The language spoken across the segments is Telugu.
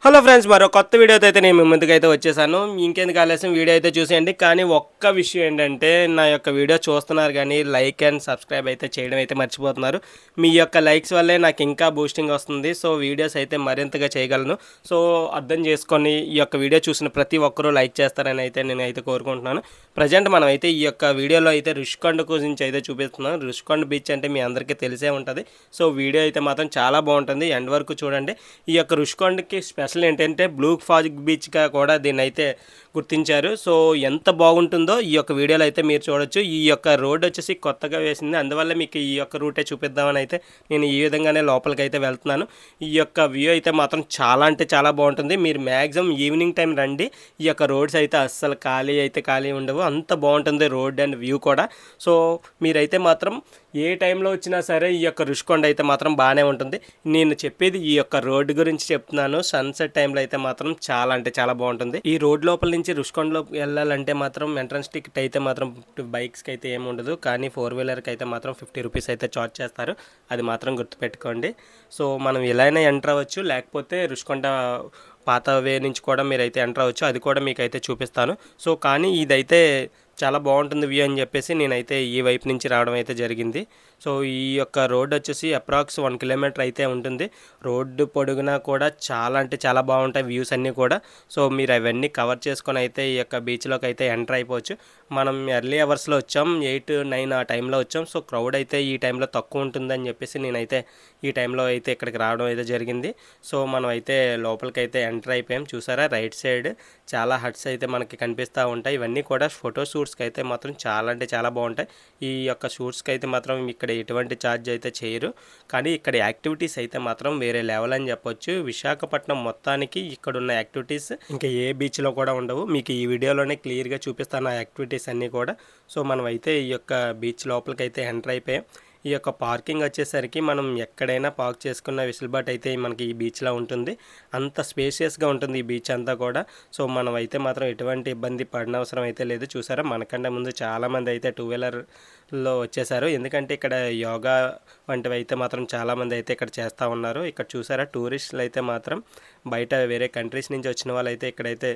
హలో ఫ్రెండ్స్, మరో కొత్త వీడియోతో అయితే నేను మీ ముందుకైతే వచ్చేసాను. ఇంకెందుకు ఆలస్యం, వీడియో అయితే చూసేయండి. కానీ ఒక్క విషయం ఏంటంటే, నా యొక్క వీడియో చూస్తున్నారు కానీ లైక్ అండ్ సబ్స్క్రైబ్ అయితే చేయడం అయితే మర్చిపోతున్నారు. మీ యొక్క లైక్స్ వల్లే నాకు ఇంకా బూస్టింగ్ వస్తుంది. సో వీడియోస్ అయితే మరింతగా చేయగలను. సో అర్థం చేసుకొని ఈ యొక్క వీడియో చూసిన ప్రతి ఒక్కరూ లైక్ చేస్తారని అయితే నేను అయితే కోరుకుంటున్నాను. ప్రజెంట్ మనం అయితే ఈ యొక్క వీడియోలో అయితే రుషికొండ గురించి అయితే చూపిస్తున్నాం. రుషికొండ బీచ్ అంటే మీ అందరికీ తెలిసే ఉంటుంది. సో వీడియో అయితే మాత్రం చాలా బాగుంటుంది, ఎండ్ వరకు చూడండి. ఈ యొక్క రుషికొండకి స్పెషల్ ఏంటంటే బ్లూ ఫాగ్ బీచ్గా కూడా దీన్ని అయితే గుర్తించారు. సో ఎంత బాగుంటుందో ఈ యొక్క వీడియోలో అయితే మీరు చూడొచ్చు. ఈ యొక్క రోడ్ వచ్చేసి కొత్తగా వేసింది, అందువల్ల మీకు ఈ యొక్క రూటే చూపిద్దామని అయితే నేను ఈ విధంగానే లోపలికి అయితే వెళ్తున్నాను. ఈ యొక్క వ్యూ అయితే మాత్రం చాలా అంటే చాలా బాగుంటుంది. మీరు మ్యాక్సిమం ఈవినింగ్ టైం రండి. ఈ యొక్క రోడ్స్ అయితే అస్సలు ఖాళీ ఉండవు, అంత బాగుంటుంది రోడ్ అండ్ వ్యూ కూడా. సో మీరైతే మాత్రం ఏ టైంలో వచ్చినా సరే ఈ యొక్క రుషికొండ అయితే మాత్రం బాగానే ఉంటుంది. నేను చెప్పేది ఈ యొక్క రోడ్డు గురించి చెప్తున్నాను. సన్సెట్ టైంలో అయితే మాత్రం చాలా అంటే చాలా బాగుంటుంది. ఈ రోడ్ లోపల నుంచి రుషికొండలోకి వెళ్ళాలంటే మాత్రం ఎంట్రన్స్ టికెట్ అయితే మాత్రం బైక్స్కి అయితే ఏమి ఉండదు, కానీ 4-వీలర్కి అయితే మాత్రం 50 రూపీస్ అయితే చార్జ్ చేస్తారు. అది మాత్రం గుర్తుపెట్టుకోండి. సో మనం ఇలా అయినా ఎంటర్ అవ్వచ్చు, లేకపోతే రుషికొండ పాత వే నుంచి కూడా మీరైతే ఎంటర్ అవ్వచ్చు. అది కూడా మీకు అయితే చూపిస్తాను. సో కానీ ఇదైతే చాలా బాగుంటుంది వ్యూ అని చెప్పేసి నేనైతే ఈ వైపు నుంచి రావడం అయితే జరిగింది. సో ఈ యొక్క రోడ్ వచ్చేసి అప్రాక్స్ 1 కిలోమీటర్ అయితే ఉంటుంది. రోడ్డు పొడుగునా కూడా చాలా అంటే చాలా బాగుంటాయి వ్యూస్ అన్నీ కూడా. సో మీరు అవన్నీ కవర్ చేసుకొని అయితే ఈ యొక్క బీచ్లోకి అయితే ఎంటర్ అయిపోవచ్చు. మనం ఎర్లీ అవర్స్లో వచ్చాం, 8-9 ఆ టైంలో వచ్చాం. సో క్రౌడ్ అయితే ఈ టైంలో తక్కువ ఉంటుందని చెప్పేసి నేనైతే ఈ టైంలో అయితే ఇక్కడికి రావడం అయితే జరిగింది. సో మనం అయితే లోపలికి అయితే ఎంటర్ అయిపోయాం. చూసారా, రైట్ సైడ్ చాలా హట్స్ అయితే మనకి కనిపిస్తూ ఉంటాయి. ఇవన్నీ కూడా ఫోటో షూట్స్కి అయితే మాత్రం చాలా అంటే చాలా బాగుంటాయి. ఈ యొక్క షూట్స్కి అయితే మాత్రం ఇక్కడ ఎటువంటి ఛార్జ్ అయితే చేయరు, కానీ ఇక్కడ యాక్టివిటీస్ అయితే మాత్రం వేరే లెవెల్ అని చెప్పొచ్చు. విశాఖపట్నం మొత్తానికి ఇక్కడ ఉన్న యాక్టివిటీస్ ఇంకా ఏ బీచ్లో కూడా ఉండవు. మీకు ఈ వీడియోలోనే క్లియర్గా చూపిస్తాను ఆ యాక్టివిటీస్ అన్నీ కూడా. సో మనం అయితే ఈ యొక్క బీచ్ లోపలికి అయితే ఎంటర్ అయిపోయాం. ఈ యొక్క పార్కింగ్ వచ్చేసరికి మనం ఎక్కడైనా పార్క్ చేసుకున్న వెసులుబాటు అయితే మనకి ఈ బీచ్లో ఉంటుంది. అంత స్పేషియస్గా ఉంటుంది ఈ బీచ్ అంతా కూడా. సో మనం అయితే మాత్రం ఎటువంటి ఇబ్బంది పడిన అవసరం అయితే లేదు. చూసారా, మనకంటే ముందు చాలామంది అయితే 2-వీలర్లో వచ్చేసారు, ఎందుకంటే ఇక్కడ యోగా వంటివి అయితే మాత్రం చాలామంది అయితే ఇక్కడ చేస్తూ ఉన్నారు. ఇక్కడ చూసారా, టూరిస్టులు అయితే మాత్రం బయట వేరే కంట్రీస్ నుంచి వచ్చిన వాళ్ళు అయితే ఇక్కడైతే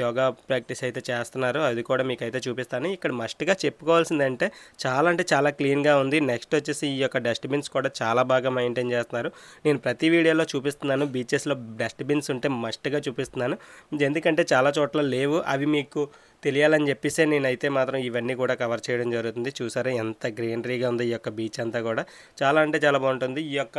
యోగా ప్రాక్టీస్ అయితే చేస్తున్నారు. అది కూడా మీకు అయితే చూపిస్తాను. ఇక్కడ మస్ట్గా చెప్పుకోవాల్సిందంటే చాలా అంటే చాలా క్లీన్గా ఉంది. నెక్స్ట్ వచ్చేసి ఈ యొక్క డస్ట్బిన్స్ కూడా చాలా బాగా మెయింటైన్ చేస్తున్నారు. నేను ప్రతి వీడియోలో చూపిస్తున్నాను, బీచెస్లో డస్ట్బిన్స్ ఉంటే మస్ట్గా చూపిస్తున్నాను, ఎందుకంటే చాలా చోట్ల లేవు. అవి మీకు తెలియాలని చెప్పేసి నేనైతే మాత్రం ఇవన్నీ కూడా కవర్ చేయడం జరుగుతుంది. చూసారా ఎంత గ్రీనరీగా ఉంది ఈ యొక్క బీచ్ అంతా కూడా. చాలా అంటే చాలా బాగుంటుంది. ఈ యొక్క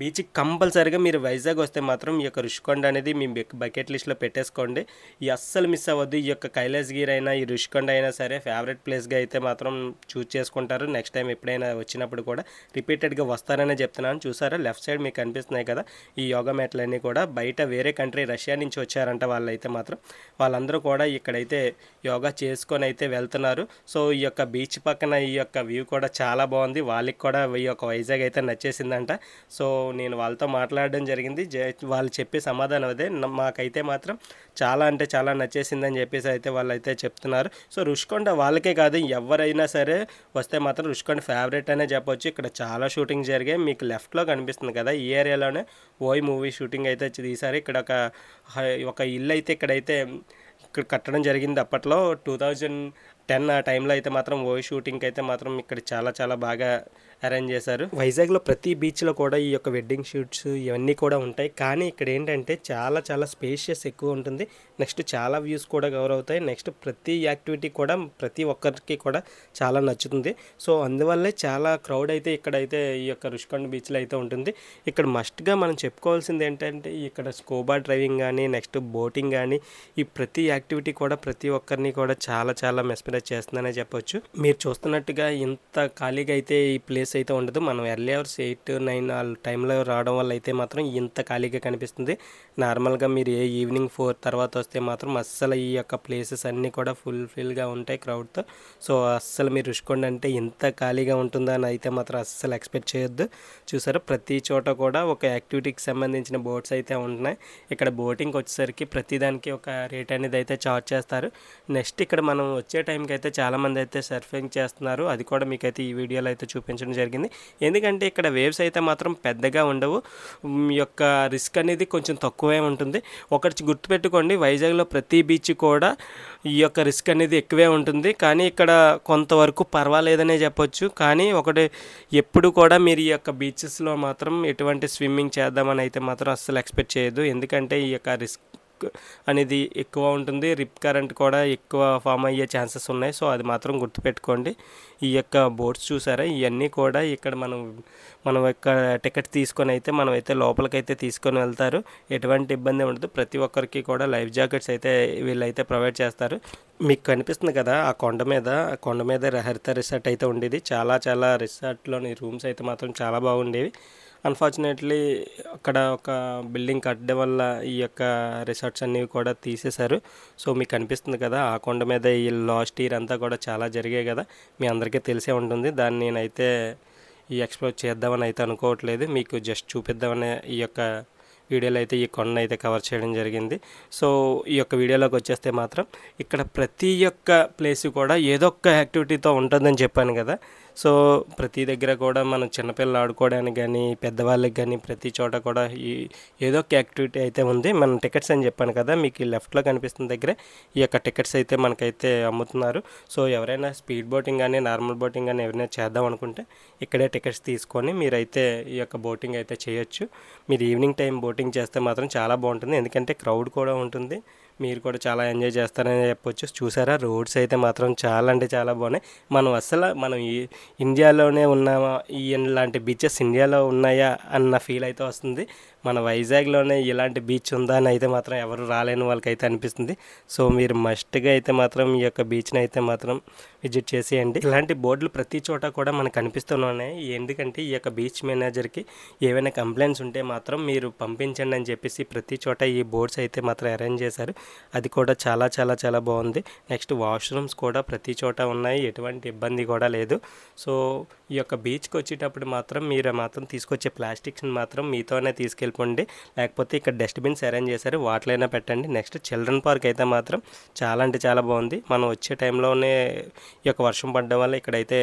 బీచ్కి కంపల్సరీగా మీరు వైజాగ్ వస్తే మాత్రం ఈ యొక్క రుషికొండ అనేది మీ బకెట్ లిస్ట్లో పెట్టేసుకోండి. ఈ అస్సలు మిస్ అవ్వద్దు. ఈ యొక్క కైలాసగిరి అయినా ఈ రుషికొండ అయినా సరే ఫేవరెట్ ప్లేస్గా అయితే మాత్రం చూస్ చేసుకుంటారు. నెక్స్ట్ టైం ఎప్పుడైనా వచ్చినప్పుడు కూడా రిపీటెడ్గా వస్తారనే చెప్తున్నాను. చూసారా, లెఫ్ట్ సైడ్ మీకు కనిపిస్తున్నాయి కదా ఈ యోగా మ్యాట్లన్నీ కూడా. బయట వేరే కంట్రీ రష్యా నుంచి వచ్చారంట వాళ్ళైతే మాత్రం. వాళ్ళందరూ కూడా ఇక్కడైతే యోగా చేసుకొని అయితే వెళ్తున్నారు. సో ఈ యొక్క బీచ్ పక్కన ఈ యొక్క వ్యూ కూడా చాలా బాగుంది. వాళ్ళకి కూడా ఈ యొక్క వైజాగ్ అయితే నచ్చేసిందంట. సో నేను వాళ్ళతో మాట్లాడడం జరిగింది. వాళ్ళు చెప్పే సమాధానం అదే, మాకైతే మాత్రం చాలా అంటే చాలా నచ్చేసిందని చెప్పేసి అయితే వాళ్ళు అయితే చెప్తున్నారు. సో రుషికొండ వాళ్ళకే కాదు, ఎవరైనా సరే వస్తే మాత్రం రుషికొండ ఫేవరెట్ అనే చెప్పొచ్చు. ఇక్కడ చాలా షూటింగ్ జరిగాయి. మీకు లెఫ్ట్లో కనిపిస్తుంది కదా, ఈ ఏరియాలోనే ఓయ్ మూవీ షూటింగ్ అయితే తీశారు. ఇక్కడ ఒక ఇల్లు అయితే ఇక్కడ కట్టడం జరిగింది అప్పట్లో 2010 ఆ టైంలో అయితే మాత్రం ఓయ్ షూటింగ్కి అయితే మాత్రం ఇక్కడ చాలా చాలా బాగా అరేంజ్ చేశారు. వైజాగ్లో ప్రతి బీచ్లో కూడా ఈ యొక్క వెడ్డింగ్ షూట్స్ ఇవన్నీ కూడా ఉంటాయి, కానీ ఇక్కడ ఏంటంటే చాలా చాలా స్పేషియస్ ఎక్కువ ఉంటుంది. నెక్స్ట్ చాలా వ్యూస్ కూడా కవర్ అవుతాయి. నెక్స్ట్ ప్రతి యాక్టివిటీ కూడా ప్రతి ఒక్కరికి కూడా చాలా నచ్చుతుంది. సో అందువల్లే చాలా క్రౌడ్ అయితే ఇక్కడైతే ఈ యొక్క రుషికొండ బీచ్లో అయితే ఉంటుంది. ఇక్కడ మస్ట్గా మనం చెప్పుకోవాల్సింది ఏంటంటే ఇక్కడ స్కూబా డ్రైవింగ్ కానీ నెక్స్ట్ బోటింగ్ కానీ ఈ ప్రతి యాక్టివిటీ కూడా ప్రతి ఒక్కరిని కూడా చాలా చాలా మెస్మరైజ్ చేస్తుందనే చెప్పొచ్చు. మీరు చూస్తున్నట్టుగా ఇంత ఖాళీగా అయితే ఈ ప్లేస్ అయితే ఉండదు. మనం ఎర్లీ అవర్స్ 8-9 ఆ టైంలో రావడం వల్ల అయితే మాత్రం ఇంత ఖాళీగా కనిపిస్తుంది. నార్మల్గా మీరు ఈవినింగ్ 4 తర్వాత వస్తే మాత్రం అస్సలు ఈ యొక్క ప్లేసెస్ అన్నీ కూడా ఫుల్ఫిల్గా ఉంటాయి క్రౌడ్తో. సో అస్సలు మీరు రుషికొండ అంటే ఇంత ఖాళీగా ఉంటుందా అని అయితే మాత్రం అస్సలు ఎక్స్పెక్ట్ చేయొద్దు. చూసారా, ప్రతి చోట కూడా ఒక యాక్టివిటీకి సంబంధించిన బోట్స్ అయితే ఉంటున్నాయి. ఇక్కడ బోటింగ్కి వచ్చేసరికి ప్రతిదానికి ఒక రేట్ అనేది అయితే చార్జ్ చేస్తారు. నెక్స్ట్ ఇక్కడ మనం వచ్చే టైంకి అయితే చాలామంది అయితే సర్ఫింగ్ చేస్తున్నారు. అది కూడా మీకైతే ఈ వీడియోలో అయితే చూపించడం జరిగింది. ఎందుకంటే ఇక్కడ వేవ్స్ అయితే మాత్రం పెద్దగా ఉండవు. ఈ యొక్క రిస్క్ అనేది కొంచెం తక్కువే ఉంటుంది. ఒకటి గుర్తుపెట్టుకోండి, వైజాగ్లో ప్రతి బీచ్ కూడా ఈ యొక్క రిస్క్ అనేది ఎక్కువే ఉంటుంది. కానీ ఇక్కడ కొంతవరకు పర్వాలేదనే చెప్పొచ్చు. కానీ ఒకటి, ఎప్పుడు కూడా మీరు ఈ యొక్క బీచెస్లో మాత్రం ఎటువంటి స్విమ్మింగ్ చేద్దామని అయితే మాత్రం అస్సలు ఎక్స్పెక్ట్ చేయొద్దు. ఎందుకంటే ఈ యొక్క రిస్క్ అనేది ఎక్కువ ఉంటుంది. రిప్ కరెంట్ కూడా ఎక్కువ ఫామ్ అయ్యే ఛాన్సెస్ ఉన్నాయి. సో అది మాత్రం గుర్తుపెట్టుకోండి. ఈ యొక్క బోట్స్ చూసారా, ఇవన్నీ కూడా ఇక్కడ మనం యొక్క టికెట్ తీసుకొని అయితే మనమైతే లోపలికైతే తీసుకొని వెళ్తారు. ఎటువంటి ఇబ్బంది ఉండదు. ప్రతి ఒక్కరికి కూడా లైఫ్ జాకెట్స్ అయితే వీళ్ళైతే ప్రొవైడ్ చేస్తారు. మీకు కనిపిస్తుంది కదా ఆ కొండ మీద హరిత రిసార్ట్ అయితే ఉండేది. చాలా రిసార్ట్లోని రూమ్స్ అయితే మాత్రం చాలా బాగుండేవి. అన్ఫార్చునేట్లీ అక్కడ ఒక బిల్డింగ్ కట్టడం వల్ల ఈ యొక్క రిసార్ట్స్ అన్నీ కూడా తీసేశారు. సో మీకు కనిపిస్తుంది కదా ఆ కొండ మీద ఈ లాస్ట్ ఇయర్ అంతా కూడా చాలా జరిగాయి కదా, మీ అందరికీ తెలిసే ఉంటుంది. దాన్ని నేనైతే ఈ ఎక్స్ప్లోర్ చేద్దామని అయితే అనుకోవట్లేదు, మీకు జస్ట్ చూపిద్దామని ఈ యొక్క వీడియోలో అయితే ఈ కొండను అయితే కవర్ చేయడం జరిగింది. సో ఈ యొక్క వీడియోలోకి వచ్చేస్తే మాత్రం ఇక్కడ ప్రతి ఒక్క ప్లేస్ కూడా ఏదో ఒక యాక్టివిటీతో ఉంటుందని చెప్పాను కదా. సో ప్రతి దగ్గర కూడా మనం చిన్నపిల్లలు ఆడుకోవడానికి కానీ పెద్దవాళ్ళకి కానీ ప్రతి చోట కూడా ఏదో ఒక యాక్టివిటీ అయితే ఉంది. మనం టికెట్స్ అని చెప్పాను కదా, మీకు ఈ లెఫ్ట్లో కనిపిస్తున్న దగ్గరే ఈ యొక్క టికెట్స్ అయితే మనకైతే అమ్ముతున్నారు. సో ఎవరైనా స్పీడ్ బోటింగ్ కానీ నార్మల్ బోటింగ్ కానీ ఎవరైనా చేద్దాం అనుకుంటే ఇక్కడే టికెట్స్ తీసుకొని మీరైతే ఈ యొక్క బోటింగ్ అయితే చేయొచ్చు. మీరు ఈవినింగ్ టైం బోటింగ్ చేస్తే మాత్రం చాలా బాగుంటుంది. ఎందుకంటే క్రౌడ్ కూడా ఉంటుంది, మీరు కూడా చాలా ఎంజాయ్ చేస్తారని చెప్పొచ్చు. చూసారా రోడ్స్ అయితే మాత్రం చాలా అంటే చాలా బాగున్నాయి. మనం ఈ ఇండియాలోనే ఉన్నామా, ఇలాంటి బీచెస్ ఇండియాలో ఉన్నాయా అన్న ఫీల్ అయితే వస్తుంది. మన వైజాగ్లోనే ఇలాంటి బీచ్ ఉందా అని అయితే మాత్రం ఎవరు రాలేని వాళ్ళకైతే అనిపిస్తుంది. సో మీరు మస్ట్గా అయితే మాత్రం ఈ యొక్క బీచ్ని అయితే మాత్రం విజిట్ చేసేయండి. ఇలాంటి బోర్డులు ప్రతి చోట కూడా మనకు కనిపిస్తున్నాయి. ఎందుకంటే ఈ యొక్క బీచ్ మేనేజర్కి ఏవైనా కంప్లైంట్స్ ఉంటే మాత్రం మీరు పంపించండి అని చెప్పేసి ప్రతి చోట ఈ బోర్డ్స్ అయితే మాత్రం అరేంజ్ చేశారు. అది కూడా చాలా బాగుంది. నెక్స్ట్ వాష్రూమ్స్ కూడా ప్రతి చోట ఉన్నాయి, ఎటువంటి ఇబ్బంది కూడా లేదు. సో ఈ యొక్క బీచ్కి వచ్చేటప్పుడు మాత్రం మీరు మాత్రం తీసుకొచ్చే ప్లాస్టిక్స్ని మాత్రం మీతోనే తీసుకెళ్ళిపోండి, లేకపోతే ఇక్కడ డస్ట్బిన్స్ అరేంజ్ చేశారు, వాటిలైనా పెట్టండి. నెక్స్ట్ చిల్డ్రన్ పార్క్ అయితే మాత్రం చాలా అంటే చాలా బాగుంది. మనం వచ్చే టైంలోనే ఈ యొక్క వర్షం పడడం వల్ల ఇక్కడైతే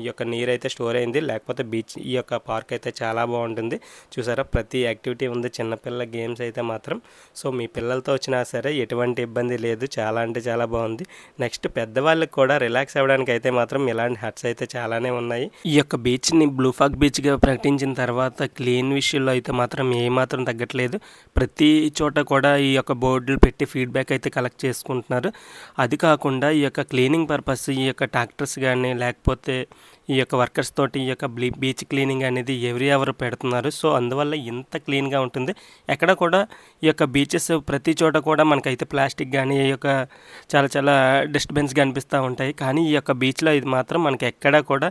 ఈ యొక్క నీరు అయితే స్టోర్ అయింది, లేకపోతే బీచ్ ఈ యొక్క పార్క్ అయితే చాలా బాగుంటుంది. చూసారా ప్రతి యాక్టివిటీ ఉంది, చిన్నపిల్లల గేమ్స్ అయితే మాత్రం. సో మీ పిల్లలతో వచ్చినా సరే ఎటువంటి ఇబ్బంది లేదు, చాలా అంటే చాలా బాగుంది. నెక్స్ట్ పెద్దవాళ్ళకి కూడా రిలాక్స్ అవ్వడానికి అయితే మాత్రం ఇలాంటి హట్స్ అయితే చాలానే ఉన్నాయి. ఈ యొక్క బీచ్ని బ్లూ ఫాగ్ బీచ్గా ప్రకటించిన తర్వాత క్లీన్ విషయంలో అయితే మాత్రం ఏమాత్రం తగ్గట్లేదు. ప్రతి చోట కూడా ఈ యొక్క బోర్డులు పెట్టి ఫీడ్బ్యాక్ అయితే కలెక్ట్ చేసుకుంటున్నారు. అది కాకుండా ఈ యొక్క క్లీనింగ్ పర్పస్ ఈ యొక్క ట్రాక్టర్స్ కానీ లేకపోతే ఈ యొక్క వర్కర్స్ తోటి ఈ యొక్క బీచ్ క్లీనింగ్ అనేది ఎవరు పెడుతున్నారు. సో అందువల్ల ఇంత క్లీన్గా ఉంటుంది. ఎక్కడ కూడా ఈ యొక్క బీచెస్ ప్రతి చోట కూడా మనకైతే ప్లాస్టిక్ కానీ ఈ యొక్క చాలా డిస్టర్బెన్స్ కనిపిస్తూ ఉంటాయి. కానీ ఈ యొక్క బీచ్లో ఇది మాత్రం మనకి ఎక్కడ కూడా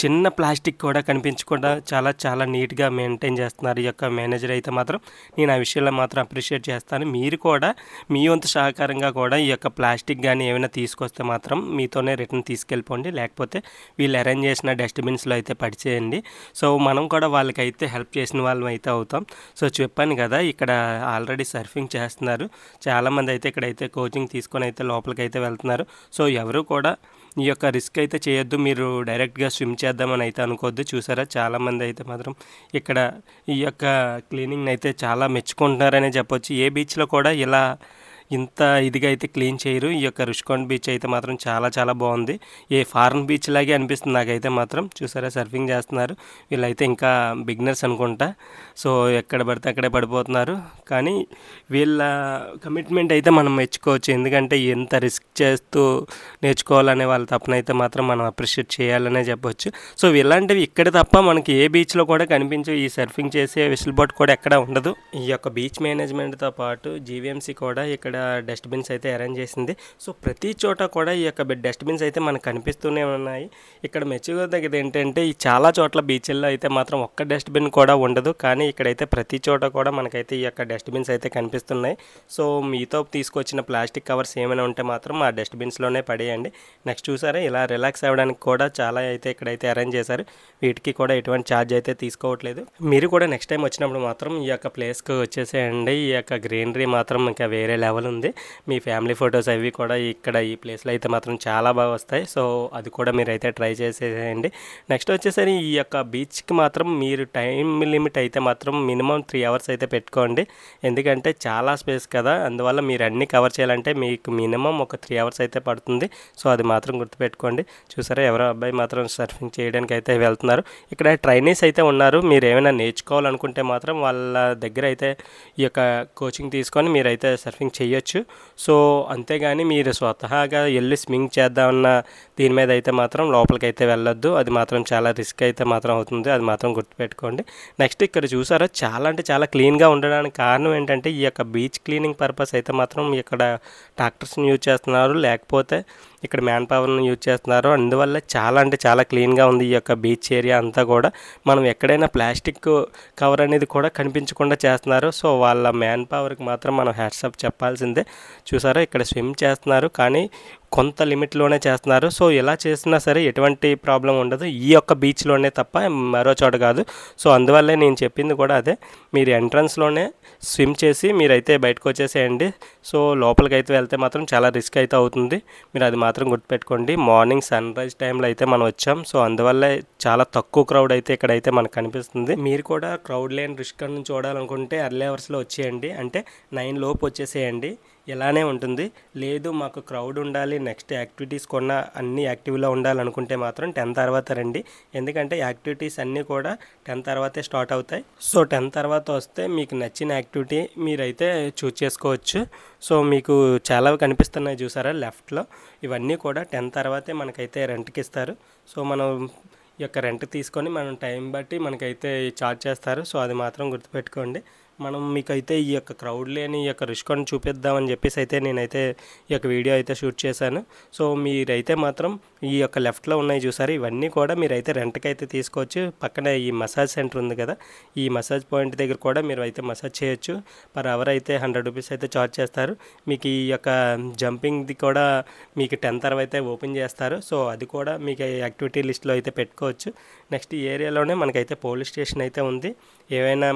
చిన్న ప్లాస్టిక్ కూడా కనిపించకుండా చాలా నీట్గా మెయింటైన్ చేస్తున్నారు ఈ యొక్క మేనేజర్ అయితే మాత్రం. నేను ఆ విషయంలో మాత్రం అప్రిషియేట్ చేస్తాను. మీరు కూడా మీ వంతు సహకారంగా కూడా ఈ యొక్క ప్లాస్టిక్ కానీ ఏమైనా తీసుకొస్తే మాత్రం మీతోనే రిటర్న్ తీసుకెళ్ళిపోండి, లేకపోతే వీళ్ళు అరేంజ్ చేసిన డస్ట్బిన్స్లో అయితే పడిచేయండి. సో మనం కూడా వాళ్ళకైతే హెల్ప్ చేసిన వాళ్ళం అయితే అవుతాం. సో చెప్పాను కదా ఇక్కడ ఆల్రెడీ సర్ఫింగ్ చేస్తున్నారు చాలామంది అయితే, ఇక్కడైతే కోచింగ్ తీసుకొని అయితే లోపలికైతే వెళ్తున్నారు. సో ఎవరు కూడా ఈ యొక్క రిస్క్ అయితే చేయొద్దు, మీరు డైరెక్ట్గా స్విమ్ చేద్దామని అయితే అనుకోవద్దు. చూసారా చాలామంది అయితే మాత్రం ఇక్కడ ఈ యొక్క క్లీనింగ్ అయితే చాలా మెచ్చుకుంటున్నారనే చెప్పొచ్చు. ఏ బీచ్లో కూడా ఇలా ఇంత ఇదిగా అయితే క్లీన్ చేయరు. ఈ యొక్క రుషికొండ బీచ్ అయితే మాత్రం చాలా బాగుంది. ఏ ఫారెన్ బీచ్ లాగే అనిపిస్తుంది నాకైతే మాత్రం. చూసారా సర్ఫింగ్ చేస్తున్నారు, వీళ్ళైతే ఇంకా బిగినర్స్ అనుకుంటా. సో ఎక్కడ పడితే అక్కడే పడిపోతున్నారు. కానీ వీళ్ళ కమిట్మెంట్ అయితే మనం మెచ్చుకోవచ్చు. ఎందుకంటే ఎంత రిస్క్ చేస్తూ నేర్చుకోవాలనే వాళ్ళ తప్పనైతే మాత్రం మనం అప్రిషియేట్ చేయాలనే చెప్పొచ్చు. సో ఇలాంటివి ఇక్కడ తప్ప మనకి ఏ బీచ్లో కూడా కనిపించవు. ఈ సర్ఫింగ్ చేసే విసిల్ బోట్ కూడా ఎక్కడ ఉండదు. ఈ యొక్క బీచ్ మేనేజ్మెంట్తో పాటు జీవీఎంసీ కూడా ఇక్కడ డస్ట్బిన్స్ అయితే అరేంజ్ చేసింది. సో ప్రతి చోట కూడా ఈ యొక్క డస్ట్బిన్స్ అయితే మనకు కనిపిస్తూనే ఉన్నాయి. ఇక్కడ మెచ్చుకోదగ్గది ఏంటంటే ఈ చాలా చోట్ల బీచ్ల్లో అయితే మాత్రం ఒక్క డస్ట్బిన్ కూడా ఉండదు. కానీ ఇక్కడైతే ప్రతి చోట కూడా మనకైతే ఈ యొక్క డస్ట్బిన్స్ అయితే కనిపిస్తున్నాయి. సో మీతో తీసుకొచ్చిన ప్లాస్టిక్ కవర్స్ ఏమైనా ఉంటే మాత్రం ఆ డస్ట్బిన్స్లోనే పడేయండి. నెక్స్ట్ చూసారా ఇలా రిలాక్స్ అవ్వడానికి కూడా చాలా అయితే ఇక్కడైతే అరేంజ్ చేశారు. వీటికి కూడా ఎటువంటి ఛార్జ్ అయితే తీసుకోవట్లేదు. మీరు కూడా నెక్స్ట్ టైం వచ్చినప్పుడు మాత్రం ఈ యొక్క ప్లేస్కి వచ్చేసేయండి. ఈ యొక్క గ్రీనరీ మాత్రం ఇంకా వేరే లెవెల్ లోపల ఉంది. మీ ఫ్యామిలీ ఫొటోస్ అవి కూడా ఇక్కడ ఈ ప్లేస్లో అయితే మాత్రం చాలా బాగా వస్తాయి. సో అది కూడా మీరైతే ట్రై చేసేయండి. నెక్స్ట్ వచ్చేసరి ఈ యొక్క బీచ్కి మాత్రం మీరు టైం లిమిట్ అయితే మాత్రం మినిమం 3 అవర్స్ అయితే పెట్టుకోండి. ఎందుకంటే చాలా స్పేస్ కదా, అందువల్ల మీరు అన్నీ కవర్ చేయాలంటే మీకు మినిమం ఒక 3 అవర్స్ అయితే పడుతుంది. సో అది మాత్రం గుర్తుపెట్టుకోండి. చూసారా, ఎవరో అబ్బాయి మాత్రం సర్ఫింగ్ చేయడానికి అయితే వెళ్తున్నారు. ఇక్కడ ట్రైనీస్ అయితే ఉన్నారు. మీరు ఏమైనా నేర్చుకోవాలనుకుంటే మాత్రం వాళ్ళ దగ్గర అయితే ఈ యొక్క కోచింగ్ తీసుకొని మీరైతే సర్ఫింగ్ చేయొచ్చు. సో అంతేగాని మీరు స్వతహాగా వెళ్ళి స్విమ్మింగ్ చేద్దామన్న దీని మీద అయితే మాత్రం లోపలికి అయితే వెళ్ళొద్దు. అది మాత్రం చాలా రిస్క్ అయితే మాత్రం అవుతుంది. అది మాత్రం గుర్తుపెట్టుకోండి. నెక్స్ట్ ఇక్కడ చూసారా, చాలా అంటే చాలా క్లీన్గా ఉండడానికి కారణం ఏంటంటే ఈ యొక్క బీచ్ క్లీనింగ్ పర్పస్ అయితే మాత్రం ఇక్కడ ట్రాక్టర్స్ని యూజ్ చేస్తున్నారు, లేకపోతే ఇక్కడ మ్యాన్ పవర్ని యూజ్ చేస్తున్నారు. అందువల్ల చాలా అంటే చాలా క్లీన్గా ఉంది ఈ యొక్క బీచ్ ఏరియా అంతా కూడా. మనం ఎక్కడైనా ప్లాస్టిక్ కవర్ అనేది కూడా కనిపించకుండా చేస్తున్నారు. సో వాళ్ళ మ్యాన్ పవర్కి మాత్రం మనం హ్యాట్సాప్ చెప్పాల్సిందే. చూసారా, ఇక్కడ స్విమ్ చేస్తున్నారు కానీ కొంత లిమిట్లోనే చేస్తున్నారు. సో ఇలా చేసినా సరే ఎటువంటి ప్రాబ్లం ఉండదు, ఈ యొక్క బీచ్లోనే తప్ప మరో చోట కాదు. సో అందువల్లే నేను చెప్పింది కూడా అదే, మీరు ఎంట్రన్స్లోనే స్విమ్ చేసి మీరైతే బయటకు వచ్చేసేయండి. సో లోపలికి అయితే వెళ్తే మాత్రం చాలా రిస్క్ అయితే అవుతుంది. మీరు అది మాత్రం గుర్తుపెట్టుకోండి. మార్నింగ్ సన్ రైజ్ టైంలో అయితే మనం వచ్చాం. సో అందువల్లే చాలా తక్కువ క్రౌడ్ అయితే ఇక్కడైతే మనకు కనిపిస్తుంది. మీరు కూడా క్రౌడ్ లేని రిస్క్ నుంచి చూడాలనుకుంటే ఎర్లీ అవర్స్లో వచ్చేయండి, అంటే 9 లోపు వచ్చేసేయండి. ఇలానే ఉంటుంది. లేదు మాకు క్రౌడ్ ఉండాలి, నెక్స్ట్ యాక్టివిటీస్ కొన్న అన్ని యాక్టివ్లో ఉండాలనుకుంటే మాత్రం 10 తర్వాత రండి. ఎందుకంటే యాక్టివిటీస్ అన్నీ కూడా 10 తర్వాతే స్టార్ట్ అవుతాయి. సో 10 తర్వాత వస్తే మీకు నచ్చిన యాక్టివిటీ మీరైతే చూస్ చేసుకోవచ్చు. సో మీకు చాలా కనిపిస్తున్నాయి చూసారా లెఫ్ట్లో, ఇవన్నీ కూడా 10 తర్వాతే మనకైతే రెంట్కి ఇస్తారు. సో మనం ఈ యొక్క రెంట్ తీసుకొని మనం టైం బట్టి మనకైతే చార్జ్ చేస్తారు. సో అది మాత్రం గుర్తుపెట్టుకోండి. మనం మీకైతే ఈ యొక్క క్రౌడ్ లేని ఈ యొక్క రిస్క్ని చూపిద్దామని చెప్పేసి అయితే నేనైతే ఈ యొక్క వీడియో అయితే షూట్ చేశాను. సో మీరైతే మాత్రం ఈ యొక్క లెఫ్ట్లో ఉన్నాయి చూసారు, ఇవన్నీ కూడా మీరైతే రెంట్కి అయితే తీసుకోవచ్చు. పక్కనే ఈ మసాజ్ సెంటర్ ఉంది కదా, ఈ మసాజ్ పాయింట్ దగ్గర కూడా మీరు అయితే మసాజ్ చేయొచ్చు. పర్ అవర్ అయితే 100 రూపీస్ అయితే చార్జ్ చేస్తారు. మీకు ఈ యొక్క జంపింగ్ది కూడా మీకు 10 తర్వాత అయితే ఓపెన్ చేస్తారు. సో అది కూడా మీకు యాక్టివిటీ లిస్ట్లో అయితే పెట్టుకోవచ్చు. నెక్స్ట్ ఈ ఏరియాలోనే మనకైతే పోలీస్ స్టేషన్ అయితే ఉంది.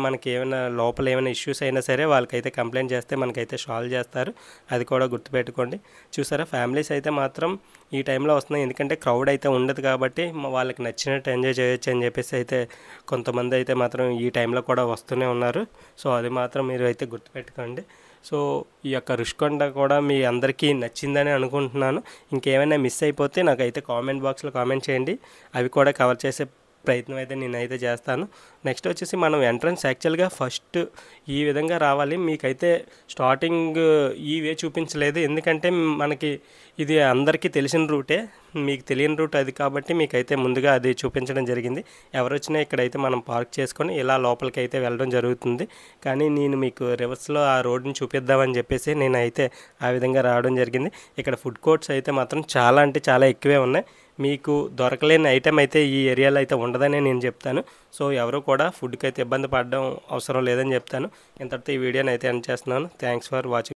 మనకి ఏమైనా లోపల ఏమైనా ఇష్యూస్ అయినా సరే వాళ్ళకైతే కంప్లైంట్ చేస్తే మనకైతే సాల్వ్ చేస్తారు. అది కూడా గుర్తుపెట్టుకోండి. చూసారా, ఫ్యామిలీస్ అయితే మాత్రం ఈ టైంలో వస్తున్నాయి, ఎందుకంటే క్రౌడ్ అయితే ఉండదు కాబట్టి వాళ్ళకి నచ్చినట్టు ఎంజాయ్ చేయొచ్చు అని చెప్పేసి అయితే కొంతమంది అయితే మాత్రం ఈ టైంలో కూడా వస్తూనే ఉన్నారు. సో అది మాత్రం మీరు అయితే గుర్తుపెట్టుకోండి. సో ఈ యొక్క రుషికొండ కూడా మీ అందరికీ నచ్చిందని అనుకుంటున్నాను. ఇంకేమైనా మిస్ అయిపోతే నాకైతే కామెంట్ బాక్స్లో కామెంట్ చేయండి, అవి కూడా కవర్ చేసే ప్రయత్నం అయితే నేనైతే చేస్తాను. నెక్స్ట్ వచ్చేసి మనం ఎంట్రన్స్ యాక్చువల్గా ఫస్ట్ ఈ విధంగా రావాలి. మీకైతే స్టార్టింగ్ ఈ వే చూపించలేదు, ఎందుకంటే మనకి ఇది అందరికీ తెలిసిన రూటే, మీకు తెలియని రూట్ అది కాబట్టి మీకైతే ముందుగా అది చూపించడం జరిగింది. ఎవరు వచ్చినా ఇక్కడైతే మనం పార్క్ చేసుకొని ఇలా లోపలికి అయితే వెళ్ళడం జరుగుతుంది. కానీ నేను మీకు రివర్స్లో ఆ రోడ్ని చూపిద్దామని చెప్పేసి నేనైతే ఆ విధంగా రావడం జరిగింది. ఇక్కడ ఫుడ్ కోర్ట్స్ అయితే మాత్రం చాలా అంటే చాలా ఎక్కువే ఉన్నాయి. మీకు దొరకలేని ఐటెం అయితే ఈ ఏరియాలో అయితే ఉండదని నేను చెప్తాను. సో ఎవరు కూడా ఫుడ్కి అయితే ఇబ్బంది పడడం అవసరం లేదని చెప్తాను. ఇంతటితో ఈ వీడియోని అయితే ఎండ్ చేస్తున్నాను. Thanks for watching.